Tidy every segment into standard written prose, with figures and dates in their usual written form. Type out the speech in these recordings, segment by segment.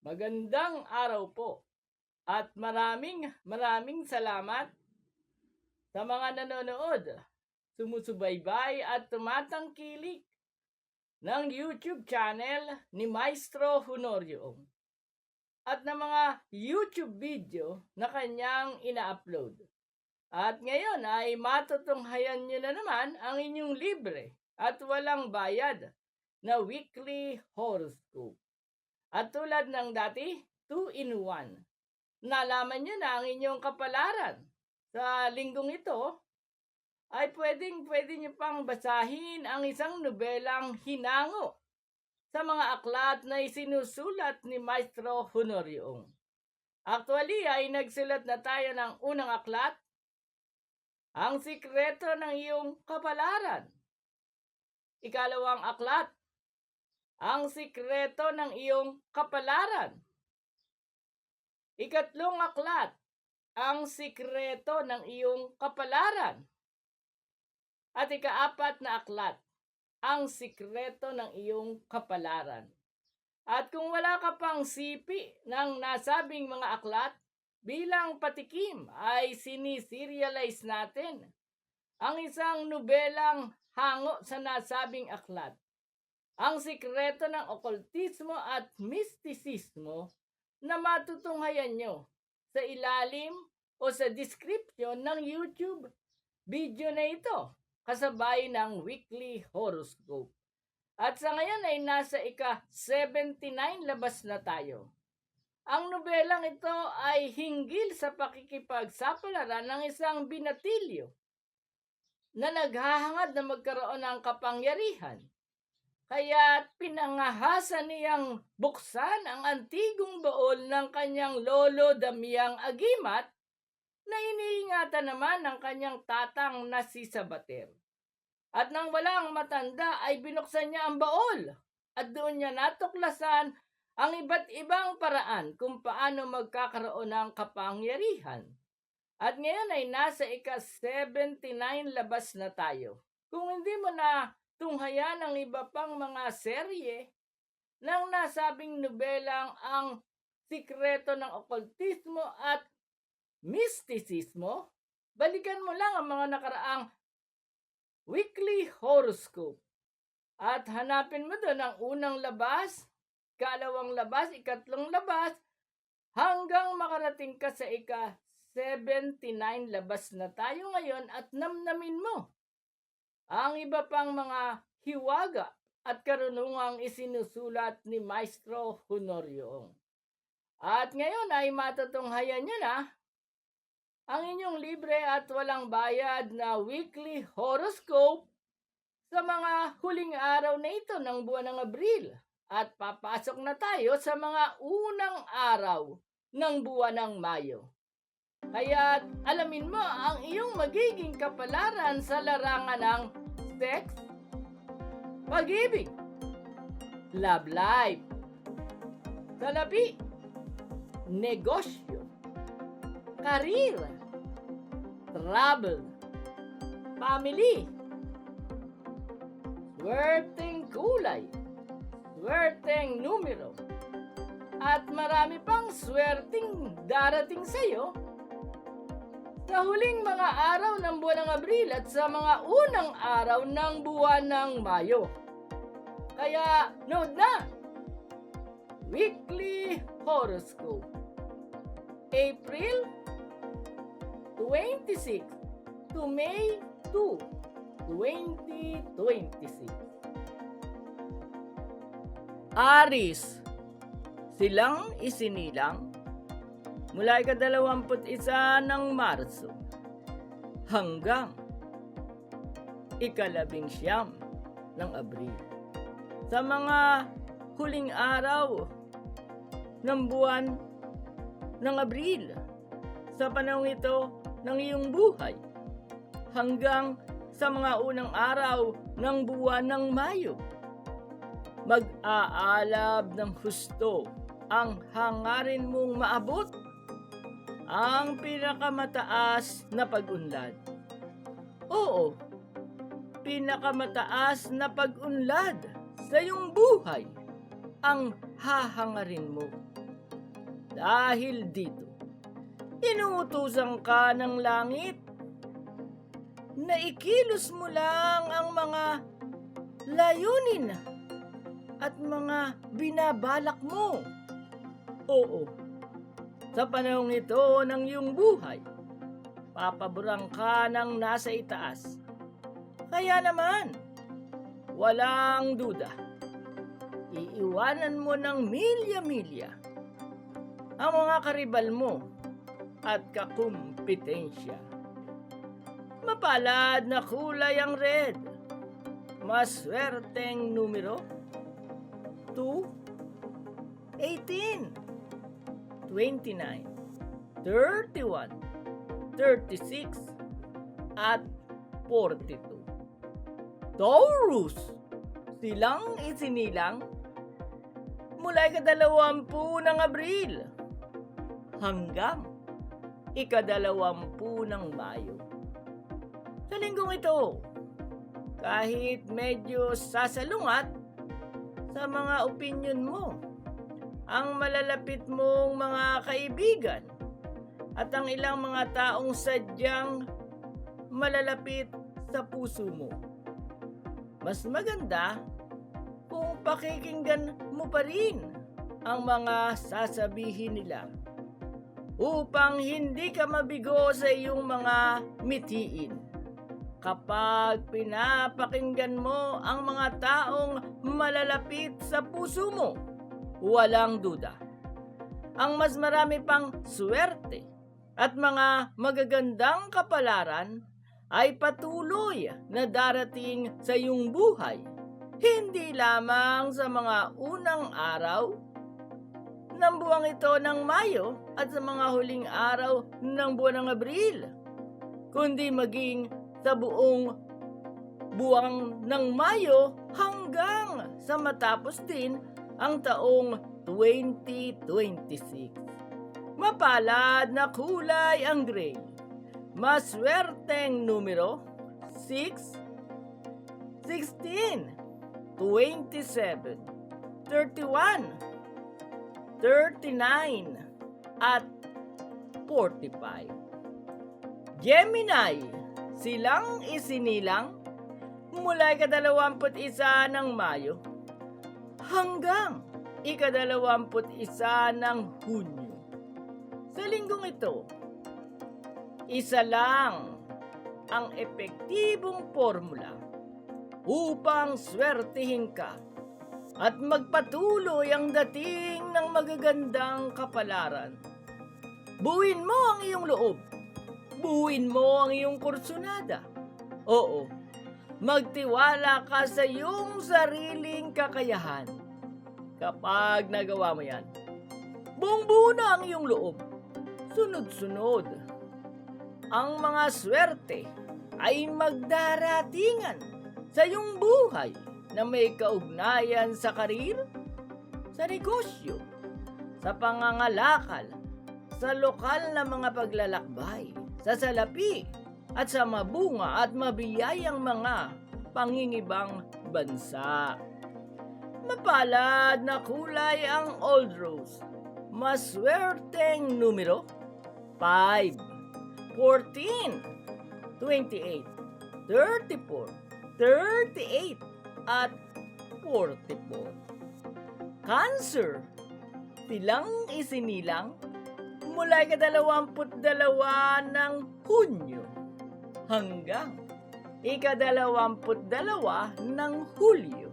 Magandang araw po at maraming salamat sa mga nanonood, sumusubaybay at tumatangkilik ng YouTube channel ni Maestro Honorio at ng mga YouTube video na kanyang ina-upload. At ngayon ay matutunghayan nyo na naman ang inyong libre at walang bayad na weekly horoscope. At tulad ng dati, 2-in-1. Nalaman nyo na ang inyong kapalaran. Sa linggong ito, ay pwede nyo pang basahin ang isang nobelang hinango sa mga aklat na isinusulat ni Maestro Honorio. Actually, ay nagsulat na tayo ng unang aklat, Ang Sikreto ng Iyong Kapalaran. Ikalawang aklat, Ang Sikreto ng Iyong Kapalaran. Ikatlong aklat, Ang Sikreto ng Iyong Kapalaran. At ikaapat na aklat, Ang Sikreto ng Iyong Kapalaran. At kung wala ka pang sipi ng nasabing mga aklat, bilang patikim ay siniserialize natin ang isang nobelang hango sa nasabing aklat. Ang Sikreto ng Okultismo at Mistisismo na matutunghayan nyo sa ilalim o sa description ng YouTube video na ito, kasabay ng weekly horoscope. At sa ngayon ay nasa ika-79 labas na tayo. Ang nobelang ito ay hinggil sa pakikipagsapalaran ng isang binatilyo na naghahangad na magkaroon ng kapangyarihan. Kaya pinangahasa niyang buksan ang antigong baol ng kanyang lolo Damiang Agimat na iniingatan naman ng kanyang tatang na si Sabater. At nang walang matanda ay binuksan niya ang baol at doon niya natuklasan ang iba't ibang paraan kung paano magkakaroon ng kapangyarihan. At ngayon ay nasa ika-79 labas na tayo. Kung hindi mo na tunghayan ang iba pang mga serye ng nasabing nobelang Ang Sikreto ng Okultismo at Mistisismo, balikan mo lang ang mga nakaraang weekly horoscope at hanapin mo doon ang unang labas, ikalawang labas, ikatlong labas, hanggang makarating ka sa ika-79 labas na tayo ngayon at namnamin mo ang iba pang mga hiwaga at karunungang isinusulat ni Maestro Honorio. At ngayon ay matutunghayan nyo na ang inyong libre at walang bayad na weekly horoscope sa mga huling araw na ito ng buwan ng Abril. At papasok na tayo sa mga unang araw ng buwan ng Mayo. Kaya alamin mo ang iyong magiging kapalaran sa larangan ng sex, pag-ibig, love life, salapi, negosyo, karir, travel, family, swerteng kulay, swerteng numero, at marami pang swerteng darating sa iyo sa huling mga araw ng buwan ng Abril at sa mga unang araw ng buwan ng Mayo. Kaya note na, weekly horoscope, April 26 to May 2, 2026. Aris, silang isinilang mula ika-21 ng Marso hanggang ika-19 ng Abril. Sa mga huling araw ng buwan ng Abril, sa panahon ito ng iyong buhay, hanggang sa mga unang araw ng buwan ng Mayo, mag-aalab ng husto ang hangarin mong maabot ang pinakamataas na pag-unlad. Oo, pinakamataas na pag-unlad sa iyong buhay ang hahangarin mo. Dahil dito, inuutusan ka ng langit na ikilos mo lang ang mga layunin at mga binabalak mo. Oo, sa panahong ito ng iyong buhay, papaborang ka ng nasa itaas. Kaya naman, walang duda, iiwanan mo ng milya-milya ang mga karibal mo at kakumpetensya. Mapalad na kulay ang red. Maswerteng numero 2, 18, 29, 31, 36, at 42. Taurus, silang isinilang mula ika-20 ng Abril hanggang ika-20 ng Mayo. Sa linggong ito, kahit medyo sasalungat sa mga opinyon mo, ang malalapit mong mga kaibigan at ang ilang mga taong sadyang malalapit sa puso mo, mas maganda kung pakikinggan mo pa rin ang mga sasabihin nila upang hindi ka mabigo sa iyong mga mitiin. Kapag pinapakinggan mo ang mga taong malalapit sa puso mo, walang duda, ang mas marami pang swerte at mga magagandang kapalaran ay patuloy na darating sa iyong buhay, hindi lamang sa mga unang araw ng buwang ito ng Mayo at sa mga huling araw ng buwan ng Abril, kundi maging sa buong buwang ng Mayo hanggang sa matapos din ang taong 2026. Mapalad na kulay ang gray. Maswerteng numero 6, 16, 27, 31, 39, at 45. Gemini, silang isinilang mula ika-21 ng Mayo hanggang ika-21 ng Hunyo. Sa linggong ito, isa lang ang epektibong formula upang swertihin ka at magpatuloy ang dating ng magagandang kapalaran. Buuin mo ang iyong loob. Buuin mo ang iyong kursunada. Oo, magtiwala ka sa iyong sariling kakayahan. Kapag nagawa mo yan, buong-buo na ang iyong loob. Sunod-sunod, ang mga swerte ay magdaratingan sa iyong buhay na may kaugnayan sa karir, sa negosyo, sa pangangalakal, sa lokal na mga paglalakbay, sa salapi, at sa mabunga at mabiyayang mga pangingibang bansa. Mapalad na kulay ang old rose. Maswerteng numero 5, 14, 28, 34, 38, at 44. Cancer, silang isinilang mula ika-22 ng Hunyo hanggang ika-22 ng Hulyo.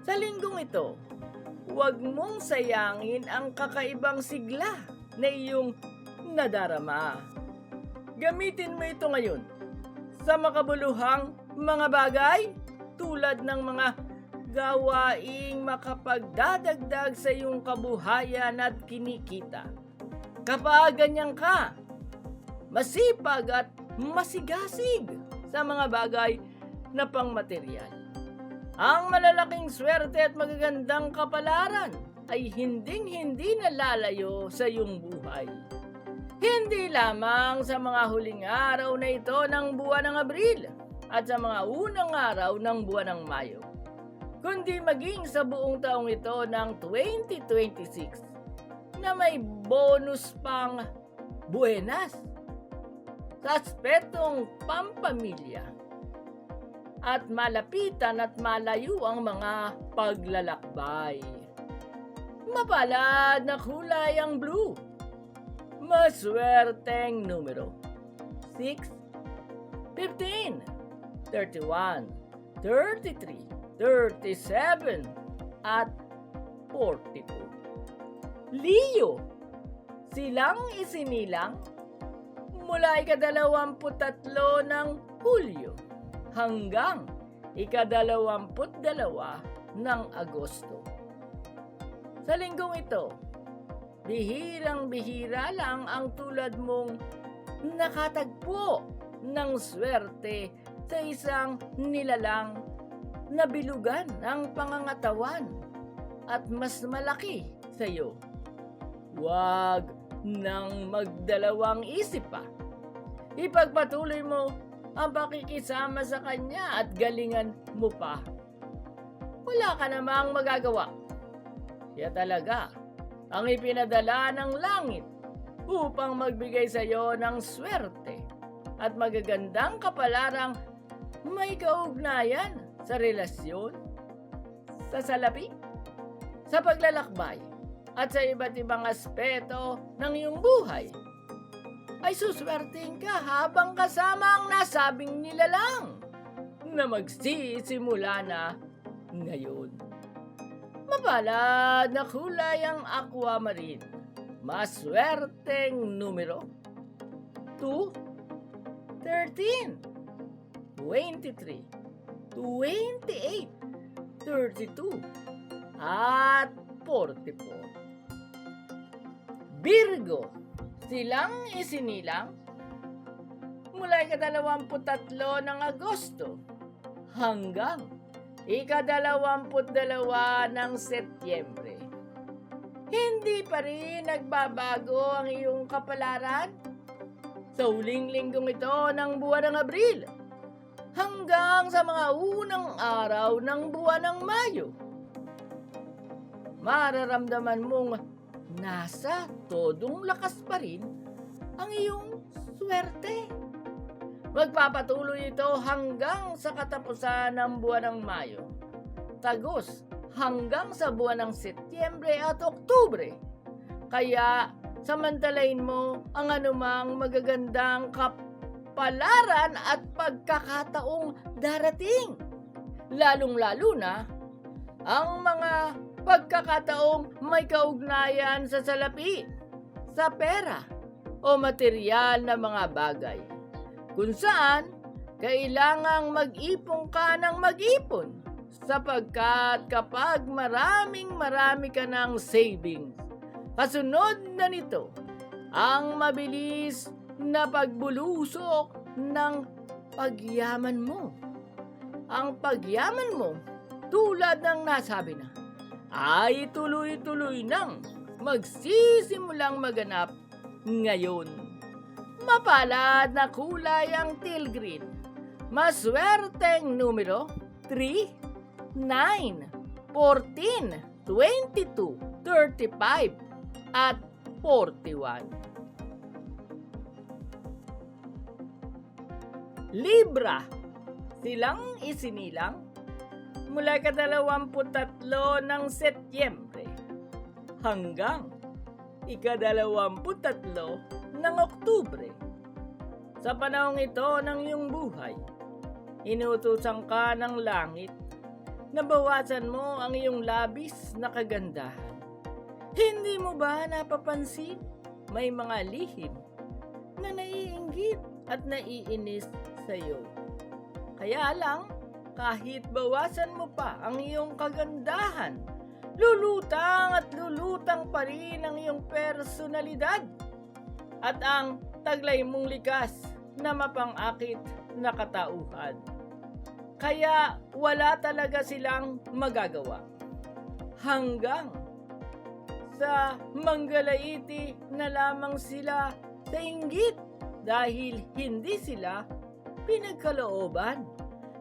Sa linggong ito, huwag mong sayangin ang kakaibang sigla na iyong nadarama. Gamitin mo ito ngayon sa makabuluhang mga bagay tulad ng mga gawaing makapagdadagdag sa iyong kabuhayan at kinikita. Kapag ganyan ka, masipag at masigasig sa mga bagay na pangmateryal, ang malalaking swerte at magagandang kapalaran ay hinding-hindi nalalayo sa iyong buhay. Hindi lamang sa mga huling araw na ito ng buwan ng Abril at sa mga unang araw ng buwan ng Mayo, kundi maging sa buong taong ito ng 2026. na may bonus pang buenas sa aspetong pampamilya at malapitan at malayo ang mga paglalakbay. Mapalad na kulay ang blue. Maswerteng numero 6, 15, 31, 33, 37, at 42. Leo, silang isinilang mula ika-23 ng Hulyo hanggang ika-22 ng Agosto. Sa linggong ito, bihirang-bihira lang ang tulad mong nakatagpo ng swerte sa isang nilalang na bilugan ang pangangatawan at mas malaki sa iyo. Huwag nang magdalawang isip pa. Ipagpatuloy mo ang pakikisama sa kanya at galingan mo pa. Wala ka namang magagawa. Siya talaga ang ipinadala ng langit upang magbigay sa iyo ng swerte at magagandang kapalarang may kaugnayan sa relasyon, sa salapi, sa paglalakbay, at sa iba't ibang aspeto ng iyong buhay. Ay suswertein ka habang kasama ang nasabing nilalang na magsisimula na ngayon. Mapalad na kulay ang aquamarine. Maswerteng numero 2, 13, 23, 28, 32, at 44. Virgo, silang isinilang mula ika-23 ng Agosto hanggang ika-22 ng Setyembre. Hindi pa rin nagbabago ang iyong kapalaran sa huling linggong ito ng buwan ng Abril hanggang sa mga unang araw ng buwan ng Mayo. Mararamdaman mong nasa todong lakas pa rin ang iyong swerte. Magpapatuloy ito hanggang sa katapusan ng buwan ng Mayo, tagos hanggang sa buwan ng Setyembre at Oktubre. Kaya samantalain mo ang anumang magagandang kapalaran at pagkakataong darating. Lalong-lalo na ang mga pagkakataong may kaugnayan sa salapi, sa pera o material na mga bagay, kung saan kailangang mag-ipon ka ng mag-ipon sapagkat kapag marami ka ng savings, kasunod na nito ang mabilis na pagbulusok ng pagyaman mo. Ang pagyaman mo, tulad ng nasabi na, ay tuloy-tuloy nang magsisimulang maganap ngayon. Mapalad na kulay ang teal green. Maswerteng numero 3, 9, 14, 22, 35, at 41. Libra, silang isinilang mula ika-23 ng Setyembre hanggang ika-23 ng Oktubre. Sa panahong ito ng iyong buhay, inutusan ka ng langit na bawasan mo ang iyong labis na kagandahan. Hindi mo ba napapansin may mga lihim na naiinggit at naiinis sa iyo? Kaya lang, kahit bawasan mo pa ang iyong kagandahan, lulutang at lulutang pa rin ang iyong personalidad at ang taglay mong likas na mapangakit na katauhan. Kaya wala talaga silang magagawa hanggang sa manggalaiti na lamang sila sa inggit dahil hindi sila pinagkalooban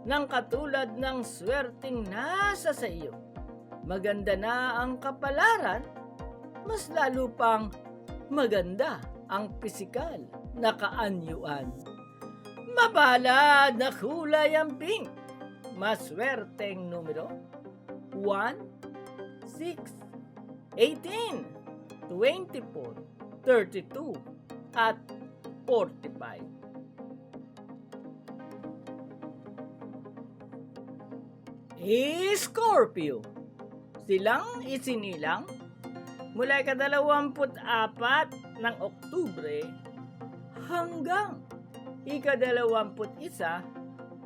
ng katulad ng swerteng nasa sa iyo. Maganda na ang kapalaran mas lalo pang maganda ang pisikal na kaanyuan. Mapalad na kulay ang pink. Maswerteng numero 1, 6, 18, 24, 32, at 45. Scorpio. Silang isinilang mula ika-24 ng Oktubre hanggang ika-21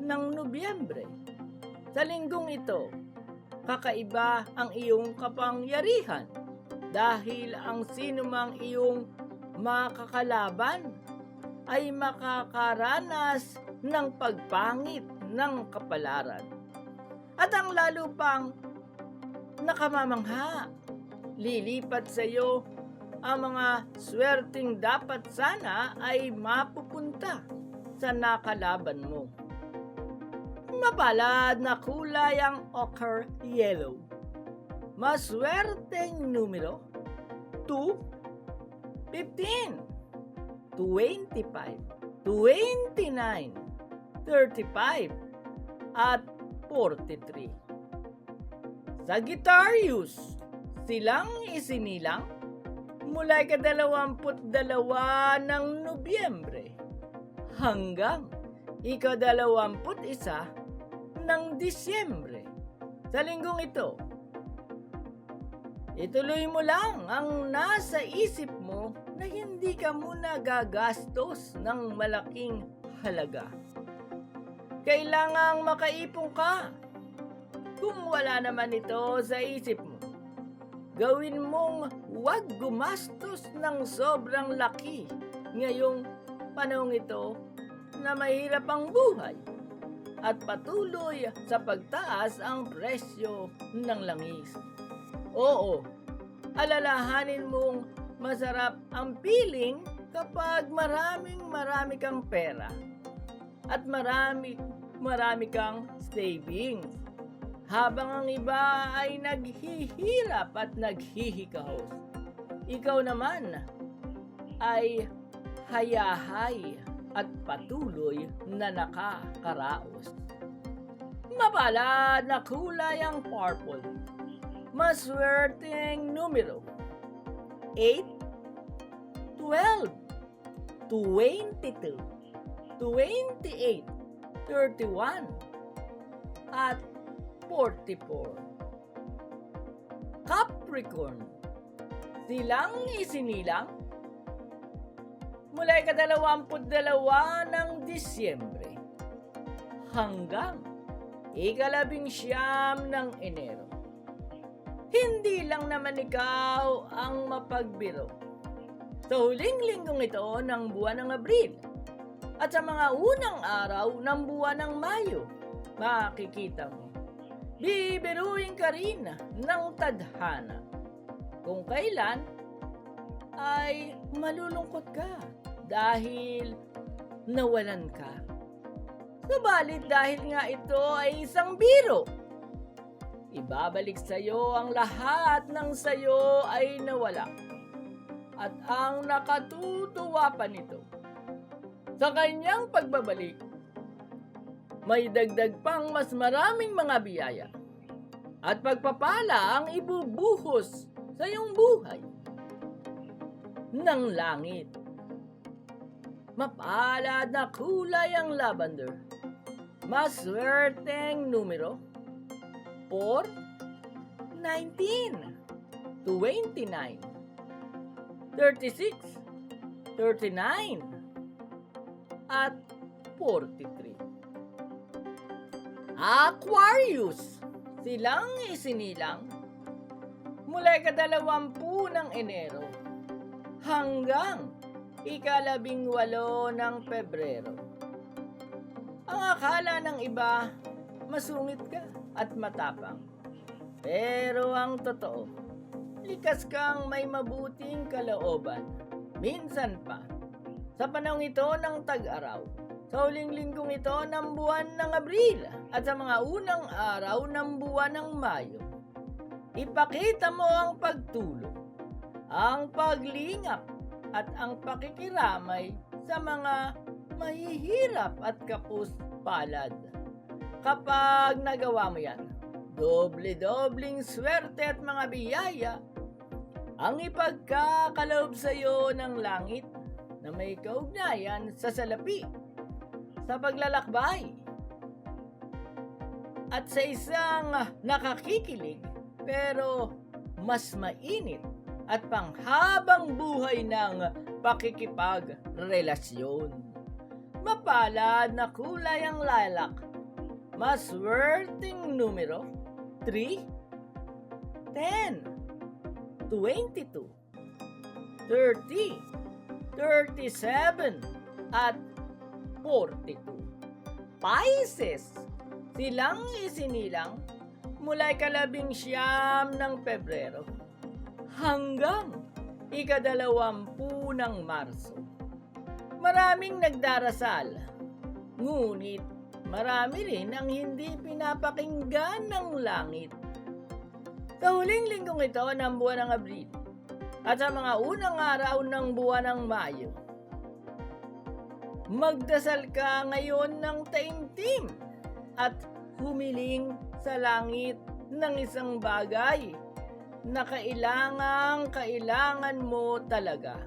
ng Nobyembre. Sa linggong ito, kakaiba ang iyong kapangyarihan dahil ang sinumang iyong makakalaban ay makakaranas ng pagpangit ng kapalaran. At ang lalo pang nakamamangha, lilipat sa iyo ang mga swerteng dapat sana ay mapupunta sa nakalaban mo. Mapalad na kulay ang ochre yellow. Maswerteng numero 2, 15, 25, 29, 35, at 43. Sagittarius. Silang isinilang mula ika-22 ng Nobyembre hanggang ika-21 ng Disyembre. Sa linggong ito, ituloy mo lang ang nasa isip mo na hindi ka muna gagastos ng malaking halaga. Kailangang makaipon ka. Kung wala naman ito sa isip mo, gawin mong huwag gumastos ng sobrang laki ngayong panahong ito na mahirap ang buhay at patuloy sa pagtaas ang presyo ng langis. Oo, alalahanin mong masarap ang piling kapag marami kang pera at marami kang savings. Habang ang iba ay naghihirap at naghihikahos, ikaw naman ay hayahay at patuloy na nakakaraos. Mapalad na kulay ang purple. Maswerteng numero 8, 12, 22, 28, 31, at 44. Capricorn. Silang isinilang mula ika-22 ng Disyembre hanggang ika-19 ng Enero. Hindi lang naman ikaw ang mapagbiro. Sa huling linggong ito ng buwan ng Abril at sa mga unang araw ng buwan ng Mayo, makikita mo, bibiruin ka rin ng tadhana kung kailan ay malulungkot ka dahil nawalan ka. Subalit dahil nga ito ay isang biro, ibabalik sa iyo ang lahat ng sa iyo ay nawala. At ang nakatutuwa pa nito, sa kanyang pagbabalik, may dagdag pang mas maraming mga biyaya at pagpapala ang ibubuhos sa iyong buhay ng langit. Mapalad na kulay ang lavender. Maswerteng numero 4, 19, 29, 36, 39, at 43. Aquarius. Silang isinilang mula ika-20 ng Enero hanggang ika-18 ng Pebrero. Ang akala ng iba, masungit ka at matapang. Pero ang totoo, likas kang may mabuting kalooban. Minsan pa, sa panahong ito ng tag-araw, sa huling linggong ito ng buwan ng Abril at sa mga unang araw ng buwan ng Mayo, ipakita mo ang pagtulong ang paglingap at ang pakikiramay sa mga mahihirap at kapus-palad. Kapag nagawa mo yan, doble-dobling swerte at mga biyaya ang ipagkakaloob sa iyo ng langit na may kaugnayan sa salapi, sa paglalakbay, at sa isang nakakikilig pero mas mainit at panghabang buhay ng pakikipagrelasyon. Mapalad na kulay ang lilac, maswerteng numero 3, 10, 22, 30, 37, at 42. Pisces, silang isinilang mula ika-19 ng Pebrero hanggang ika-20 ng Marso. Maraming nagdarasal, ngunit marami rin ang hindi pinapakinggan ng langit. Sa huling linggong ito ng buwan ng Abril at sa mga unang araw ng buwan ng Mayo, magdasal ka ngayon ng taimtim at humiling sa langit ng isang bagay na kailangan mo talaga.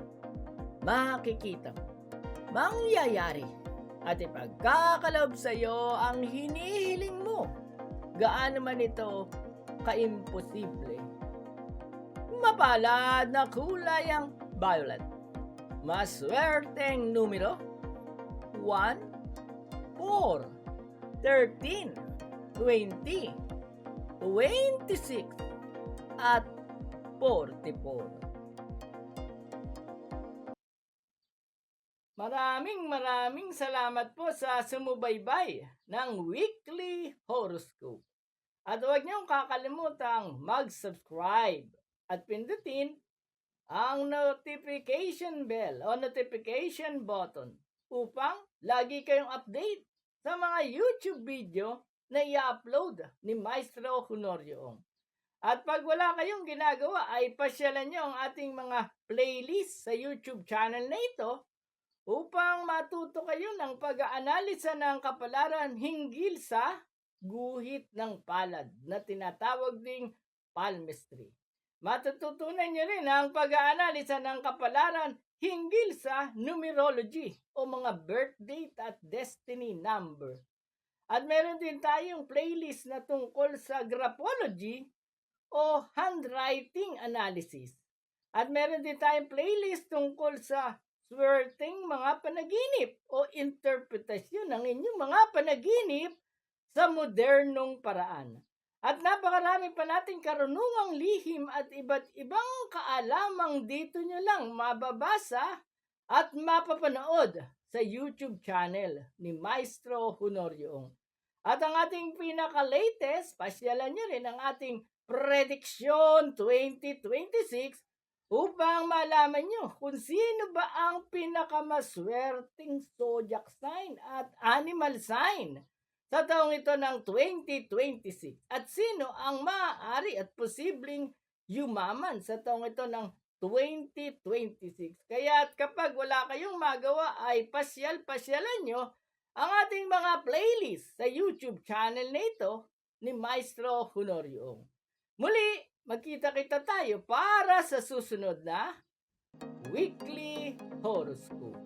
Makikita mo, mangyayari at ipagkakaloob sa iyo ang hinihiling mo, gaano man ito kaimposible. Mapalad na kulay ang violet, maswerteng numero 1, 4, 13, 20, 26, at 44. Maraming salamat po sa sumubaybay ng weekly horoscope. At huwag niyong kakalimutang mag-subscribe at pindutin ang notification bell o notification button upang lagi kayong update sa mga YouTube video na i-upload ni Maestro Honorio Ong. At pag wala kayong ginagawa ay pasyalan niyo ang ating mga playlist sa YouTube channel na ito upang matuto kayo ng pag-aanalisa ng kapalaran hinggil sa guhit ng palad na tinatawag ding palmistry. Matututunan niyo rin ang pag-aanalisa ng kapalaran hinggil sa numerology o mga birth date at destiny number. At meron din tayong playlist na tungkol sa graphology o handwriting analysis. At meron din tayong playlist tungkol sa swerteng mga panaginip o interpretasyon ng inyong mga panaginip sa modernong paraan. At napakarami pa nating karunungang lihim at iba't ibang kaalamang dito nyo lang mababasa at mapapanood sa YouTube channel ni Maestro Honorio Ong. At ang ating pinaka-latest, pasyalan nyo rin ang ating Prediction 2026 upang malaman nyo kung sino ba ang pinakamaswerteng zodiac sign at animal sign sa taong ito ng 2026 at sino ang maaari at posibleng yumaman sa taong ito ng 2026. Kaya kapag wala kayong magawa ay pasyalan nyo ang ating mga playlist sa YouTube channel na ito ni Maestro Honorio Ong. Muli, magkita-kita tayo para sa susunod na Weekly Horoscope.